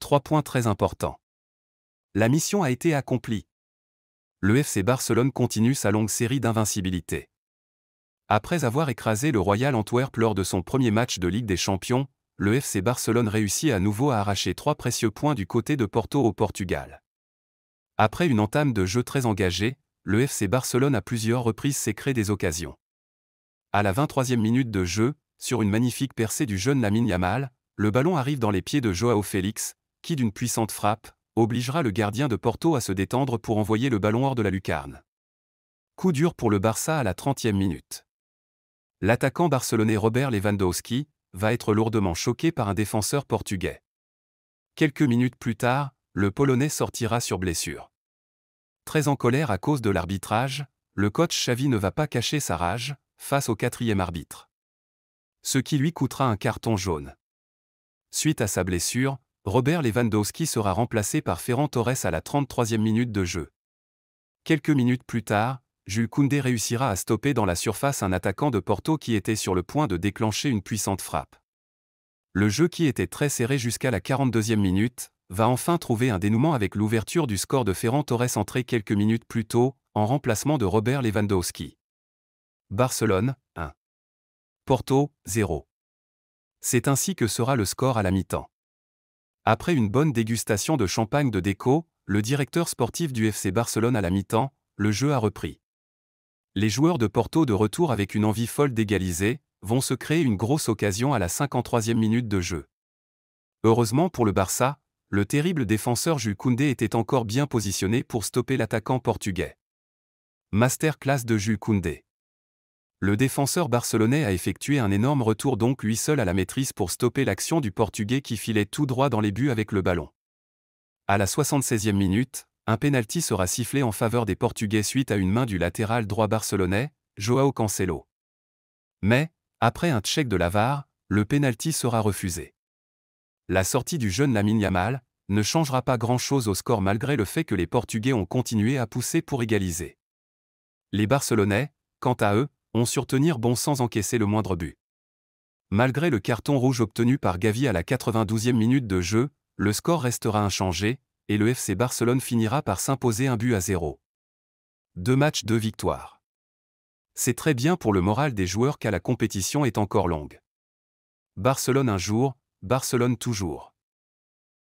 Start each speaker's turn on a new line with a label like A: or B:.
A: 3 points très importants. La mission a été accomplie. Le FC Barcelone continue sa longue série d'invincibilité. Après avoir écrasé le Royal Antwerp lors de son premier match de Ligue des Champions, le FC Barcelone réussit à nouveau à arracher 3 précieux points du côté de Porto au Portugal. Après une entame de jeu très engagée, le FC Barcelone à plusieurs reprises s'est créé des occasions. À la 23e minute de jeu, sur une magnifique percée du jeune Lamine Yamal, le ballon arrive dans les pieds de Joao Félix, qui d'une puissante frappe, obligera le gardien de Porto à se détendre pour envoyer le ballon hors de la lucarne. Coup dur pour le Barça à la 30e minute. L'attaquant barcelonais Robert Lewandowski va être lourdement choqué par un défenseur portugais. Quelques minutes plus tard, le Polonais sortira sur blessure. Très en colère à cause de l'arbitrage, le coach Xavi ne va pas cacher sa rage face au 4e arbitre. Ce qui lui coûtera un carton jaune. Suite à sa blessure, Robert Lewandowski sera remplacé par Ferran Torres à la 33e minute de jeu. Quelques minutes plus tard, Jules Koundé réussira à stopper dans la surface un attaquant de Porto qui était sur le point de déclencher une puissante frappe. Le jeu qui était très serré jusqu'à la 42e minute, va enfin trouver un dénouement avec l'ouverture du score de Ferran Torres entré quelques minutes plus tôt, en remplacement de Robert Lewandowski. Barcelone, 1. Porto, 0. C'est ainsi que sera le score à la mi-temps. Après une bonne dégustation de champagne de Deco, le directeur sportif du FC Barcelone à la mi-temps, le jeu a repris. Les joueurs de Porto de retour avec une envie folle d'égaliser, vont se créer une grosse occasion à la 53e minute de jeu. Heureusement pour le Barça, le terrible défenseur Jules Koundé était encore bien positionné pour stopper l'attaquant portugais. Masterclass de Jules Koundé. Le défenseur barcelonais a effectué un énorme retour donc lui seul à la maîtrise pour stopper l'action du Portugais qui filait tout droit dans les buts avec le ballon. À la 76e minute, un pénalty sera sifflé en faveur des Portugais suite à une main du latéral droit barcelonais, Joao Cancelo. Mais, après un check de la VAR, le pénalty sera refusé. La sortie du jeune Lamine Yamal ne changera pas grand-chose au score malgré le fait que les Portugais ont continué à pousser pour égaliser. Les Barcelonais, quant à eux, ont su tenir bon sans encaisser le moindre but. Malgré le carton rouge obtenu par Gavi à la 92e minute de jeu, le score restera inchangé, et le FC Barcelone finira par s'imposer 1-0. 2 matchs, 2 victoires. C'est très bien pour le moral des joueurs car la compétition est encore longue. Barcelone un jour, Barcelone toujours.